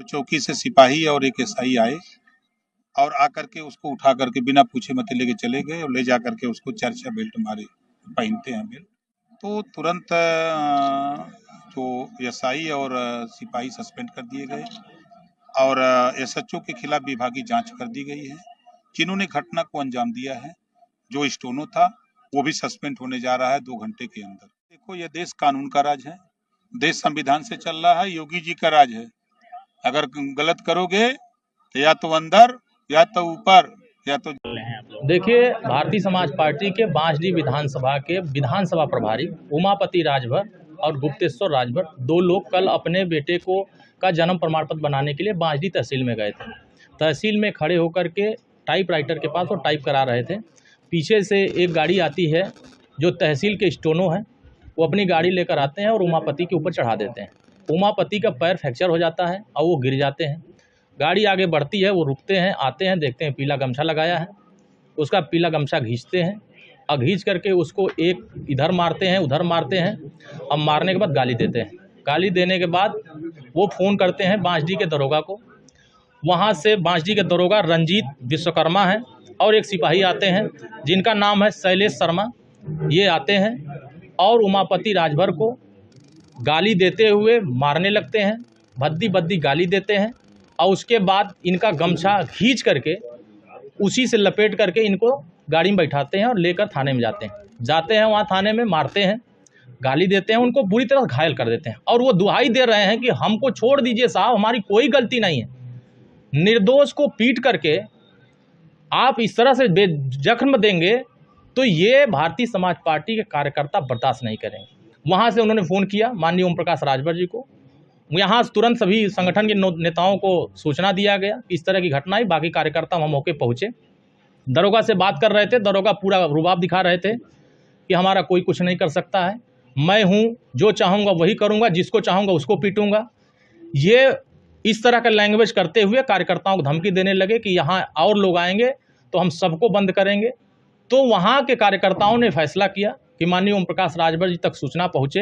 तो चौकी से सिपाही और एक एसआई आए और आकर के उसको उठा करके बिना पूछे मत लेके चले गए और ले जा करके उसको 4 बेल्ट मारे, पहनते हैं बेल्ट। तो तुरंत जो एसआई और सिपाही सस्पेंड कर दिए गए और एसएचओ के खिलाफ विभागीय जांच कर दी गई है। जिन्होंने घटना को अंजाम दिया है, जो स्टोनो था, वो भी सस्पेंड होने जा रहा है 2 घंटे के अंदर। देखो, ये देश कानून का राज है, देश संविधान से चल रहा है, योगी जी का राज है। अगर गलत करोगे तो या तो अंदर या तो ऊपर या तो। देखिए, भारतीय समाज पार्टी के बांसडीह विधानसभा के विधानसभा प्रभारी उमापति राजभर और गुप्तेश्वर राजभर 2 लोग कल अपने बेटे को का जन्म प्रमाण पत्र बनाने के लिए बांसडीह तहसील में गए थे। तहसील में खड़े होकर के टाइपराइटर के पास वो टाइप करा रहे थे। पीछे से एक गाड़ी आती है जो तहसील के स्टोनो हैं, वो अपनी गाड़ी लेकर आते हैं और उमापति के ऊपर चढ़ा देते हैं। उमापति का पैर फ्रैक्चर हो जाता है और वो गिर जाते हैं। गाड़ी आगे बढ़ती है, वो रुकते हैं, आते हैं, देखते हैं पीला गमछा लगाया है। उसका पीला गमछा खींचते हैं और खींच करके उसको एक इधर मारते हैं, उधर मारते हैं। अब मारने के बाद गाली देते हैं। गाली देने के बाद वो फ़ोन करते हैं बांसडीह के दरोगा को। वहाँ से बांसडीह के दरोगा रंजीत विश्वकर्मा हैं और एक सिपाही आते हैं जिनका नाम है शैलेश शर्मा। ये आते हैं और उमापति राजभर को गाली देते हुए मारने लगते हैं, भद्दी भद्दी गाली देते हैं और उसके बाद इनका गमछा खींच करके उसी से लपेट करके इनको गाड़ी में बैठाते हैं और लेकर थाने में जाते हैं। वहाँ थाने में मारते हैं, गाली देते हैं, उनको बुरी तरह घायल कर देते हैं और वो दुहाई दे रहे हैं कि हमको छोड़ दीजिए साहब, हमारी कोई गलती नहीं है। निर्दोष को पीट करके आप इस तरह से जख्म देंगे तो ये भारतीय समाज पार्टी के कार्यकर्ता बर्दाश्त नहीं करेंगे। वहाँ से उन्होंने फ़ोन किया माननीय ओम प्रकाश राजभर जी को। यहाँ तुरंत सभी संगठन के नेताओं को सूचना दिया गया कि इस तरह की घटना है। बाकी कार्यकर्ता वहाँ मौके पहुँचे, दरोगा से बात कर रहे थे। दरोगा पूरा रुबाब दिखा रहे थे कि हमारा कोई कुछ नहीं कर सकता है, मैं हूँ, जो चाहूँगा वही करूँगा, जिसको चाहूँगा उसको पीटूँगा। ये इस तरह का लैंग्वेज करते हुए कार्यकर्ताओं को धमकी देने लगे कि यहाँ और लोग आएंगे तो हम सबको बंद करेंगे। तो वहाँ के कार्यकर्ताओं ने फैसला किया कि माननीय ओम प्रकाश राजभर जी तक सूचना पहुँचे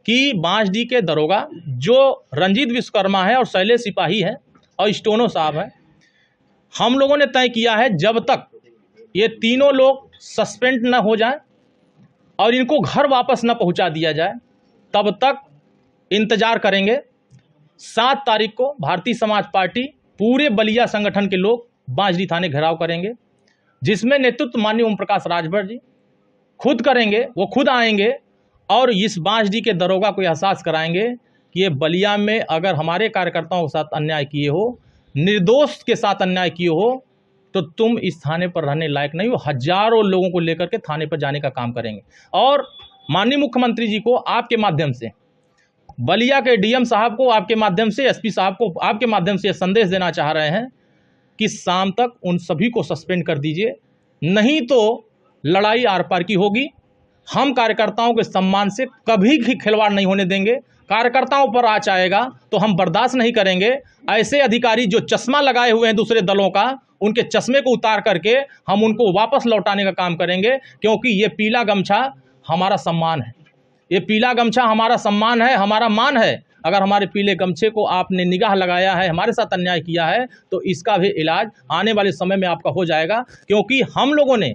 कि बांसडीह के दरोगा जो रंजीत विश्वकर्मा है और शैलेश सिपाही है और स्टोनो साहब है, हम लोगों ने तय किया है जब तक ये तीनों लोग सस्पेंड न हो जाए और इनको घर वापस न पहुंचा दिया जाए तब तक इंतजार करेंगे। 7 तारीख को भारतीय समाज पार्टी पूरे बलिया संगठन के लोग बांसडीह थाने घेराव करेंगे, जिसमें नेतृत्व माननीय ओम प्रकाश राजभर जी खुद करेंगे। वो खुद आएंगे और इस बांसडीह के दरोगा को एहसास कराएंगे कि ये बलिया में अगर हमारे कार्यकर्ताओं के साथ अन्याय किए हो, निर्दोष के साथ अन्याय किए हो, तो तुम इस थाने पर रहने लायक नहीं हो। हजारों लोगों को लेकर के थाने पर जाने का काम करेंगे। और माननीय मुख्यमंत्री जी को आपके माध्यम से, बलिया के डीएम साहब को आपके माध्यम से, एसपी साहब को आपके माध्यम से संदेश देना चाह रहे हैं कि शाम तक उन सभी को सस्पेंड कर दीजिए, नहीं तो लड़ाई आर पार की होगी। हम कार्यकर्ताओं के सम्मान से कभी भी खिलवाड़ नहीं होने देंगे। कार्यकर्ताओं पर आँच आएगा तो हम बर्दाश्त नहीं करेंगे। ऐसे अधिकारी जो चश्मा लगाए हुए हैं दूसरे दलों का, उनके चश्मे को उतार करके हम उनको वापस लौटाने का काम करेंगे, क्योंकि ये पीला गमछा हमारा सम्मान है। ये पीला गमछा हमारा सम्मान है, हमारा मान है। अगर हमारे पीले गमछे को आपने निगाह लगाया है, हमारे साथ अन्याय किया है, तो इसका भी इलाज आने वाले समय में आपका हो जाएगा। क्योंकि हम लोगों ने,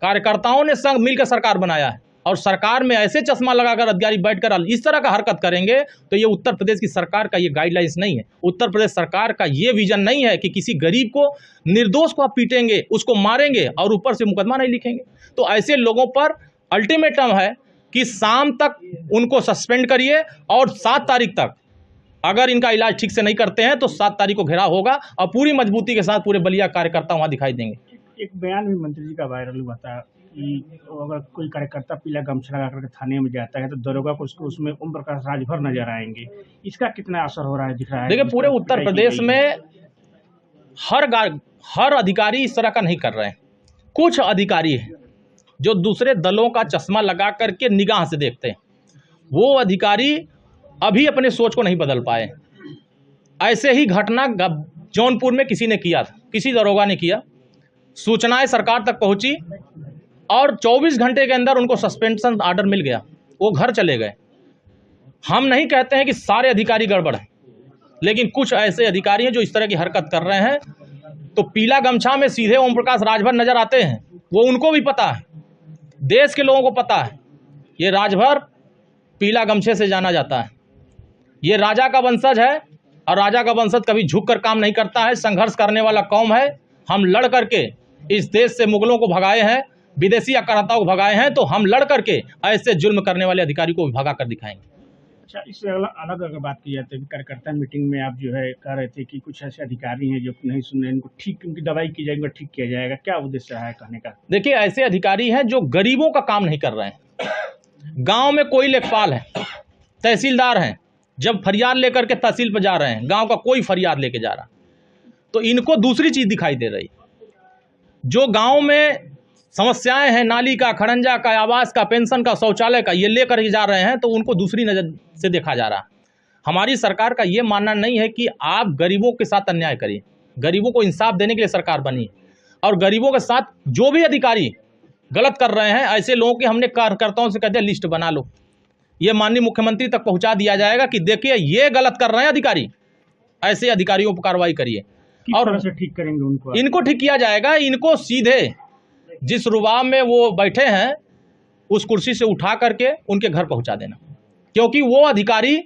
कार्यकर्ताओं ने संग मिलकर सरकार बनाया है और सरकार में ऐसे चश्मा लगाकर अधिकारी बैठकर इस तरह का हरकत करेंगे तो ये उत्तर प्रदेश की सरकार का ये गाइडलाइंस नहीं है। उत्तर प्रदेश सरकार का ये विजन नहीं है कि किसी गरीब को, निर्दोष को आप पीटेंगे, उसको मारेंगे और ऊपर से मुकदमा नहीं लिखेंगे। तो ऐसे लोगों पर अल्टीमेटम है कि शाम तक उनको सस्पेंड करिए और 7 तारीख तक अगर इनका इलाज ठीक से नहीं करते हैं तो 7 तारीख को घेराव होगा और पूरी मजबूती के साथ पूरे बलिया कार्यकर्ता वहाँ दिखाई देंगे। एक बयान भी मंत्री जी का वायरल हुआ था कि अगर कोई कार्यकर्ता पीला गमछा लगा करके थाने में जाता है तो दरोगा को उसमें ओम प्रकाश राजभर नजर आएंगे। इसका कितना असर हो रहा है, दिख रहा है? देखिए, पूरे उत्तर प्रदेश में हर अधिकारी इस तरह का नहीं कर रहे हैं। कुछ अधिकारी हैं जो दूसरे दलों का चश्मा लगा करके निगाह से देखते हैं। वो अधिकारी अभी अपने सोच को नहीं बदल पाए। ऐसे ही घटना जौनपुर में किसी ने किया था, किसी दरोगा ने किया, सूचनाएं सरकार तक पहुंची और 24 घंटे के अंदर उनको सस्पेंशन ऑर्डर मिल गया, वो घर चले गए। हम नहीं कहते हैं कि सारे अधिकारी गड़बड़ हैं, लेकिन कुछ ऐसे अधिकारी हैं जो इस तरह की हरकत कर रहे हैं। तो पीला गमछा में सीधे ओम प्रकाश राजभर नजर आते हैं, वो उनको भी पता है, देश के लोगों को पता है, ये राजभर पीला गमछे से जाना जाता है। ये राजा का वंशज है और राजा का वंशज कभी झुक कर काम नहीं करता है, संघर्ष करने वाला कौम है। हम लड़ करके इस देश से मुगलों को भगाए हैं, विदेशी आक्रांताओं को भगाए हैं, तो हम लड़ करके ऐसे जुल्म करने वाले अधिकारी को भी भगा कर दिखाएंगे। अच्छा, इससे अलग अगर बात की जाए तो कार्यकर्ता मीटिंग में आप जो है कह रहे थे कि कुछ ऐसे अधिकारी हैं जो नहीं सुन रहे, इनको ठीक, उनकी दवाई की जाएगी, ठीक किया जाएगा, क्या उद्देश्य है कहने का? देखिए, ऐसे अधिकारी हैं जो गरीबों का काम नहीं कर रहे हैं। गांव में कोई लेखपाल है, तहसीलदार हैं, जब फरियाद लेकर के तहसील पर जा रहे हैं, गांव का कोई फरियाद लेके जा रहा, तो इनको दूसरी चीज़ दिखाई दे रही। जो गांव में समस्याएं हैं, नाली का, खड़ंजा का, आवास का, पेंशन का, शौचालय का, ये लेकर के जा रहे हैं, तो उनको दूसरी नज़र से देखा जा रहा। हमारी सरकार का ये मानना नहीं है कि आप गरीबों के साथ अन्याय करिए। गरीबों को इंसाफ देने के लिए सरकार बनी, और गरीबों के साथ जो भी अधिकारी गलत कर रहे हैं, ऐसे लोगों की हमने कार्यकर्ताओं से कह दिया लिस्ट बना लो, ये माननीय मुख्यमंत्री तक पहुंचा दिया जाएगा कि देखिए ये गलत कर रहे हैं अधिकारी, ऐसे अधिकारियों पर कार्रवाई करिए और ठीक करेंगे उनको, इनको ठीक किया जाएगा। इनको सीधे जिस रुबाब में वो बैठे हैं उस कुर्सी से उठा करके उनके घर पहुंचा देना, क्योंकि वो अधिकारी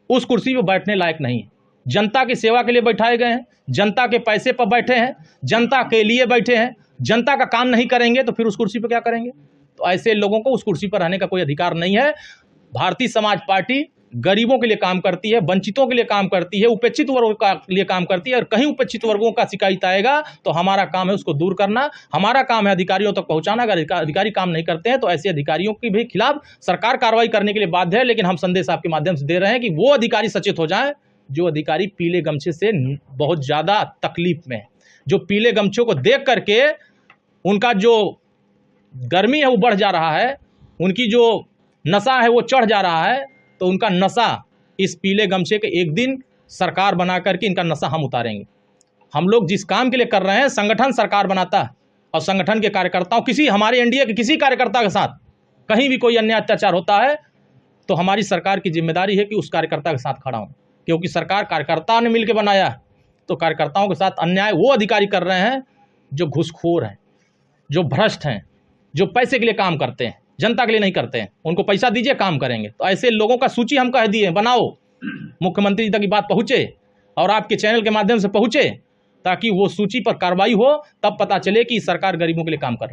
उस कुर्सी पर बैठने लायक नहीं है। जनता की सेवा के लिए बैठाए गए हैं, जनता के पैसे पर बैठे हैं, जनता के लिए बैठे हैं। जनता का काम नहीं करेंगे तो फिर उस कुर्सी पर क्या करेंगे? तो ऐसे लोगों को उस कुर्सी पर रहने का कोई अधिकार नहीं है। भारतीय समाज पार्टी गरीबों के लिए काम करती है, वंचितों के लिए काम करती है, उपेक्षित वर्गों के लिए काम करती है, और कहीं उपेक्षित वर्गों का शिकायत आएगा तो हमारा काम है उसको दूर करना, हमारा काम है अधिकारियों तक पहुंचाना। अगर अधिकारी काम नहीं करते हैं तो ऐसे अधिकारियों के भी खिलाफ सरकार कार्रवाई करने के लिए बाध्य है। लेकिन हम संदेश आपके माध्यम से दे रहे हैं कि वो अधिकारी सचेत हो जाएं जो अधिकारी पीले गमछे से बहुत ज़्यादा तकलीफ में है, जो पीले गमछों को देख करके उनका जो गर्मी है वो बढ़ जा रहा है, उनकी जो नशा है वो चढ़ जा रहा है। तो उनका नशा इस पीले गमछे के एक दिन सरकार बना करके इनका नशा हम उतारेंगे। हम लोग जिस काम के लिए कर रहे हैं, संगठन सरकार बनाता है, और संगठन के कार्यकर्ताओं, किसी हमारे एनडीए के किसी कार्यकर्ता के साथ कहीं भी कोई अन्याय अत्याचार होता है तो हमारी सरकार की जिम्मेदारी है कि उस कार्यकर्ता के साथ खड़ा हूँ, क्योंकि सरकार कार्यकर्ताओं ने मिलकर बनाया है। तो कार्यकर्ताओं के साथ अन्याय वो अधिकारी कर रहे हैं जो घूसखोर हैं, जो भ्रष्ट हैं, जो पैसे के लिए काम करते हैं, जनता के लिए नहीं करते हैं। उनको पैसा दीजिए, काम करेंगे। तो ऐसे लोगों का सूची हम कह दिए बनाओ, मुख्यमंत्री तक की बात पहुँचे और आपके चैनल के माध्यम से पहुँचे, ताकि वो सूची पर कार्रवाई हो, तब पता चले कि सरकार गरीबों के लिए काम कर रही है।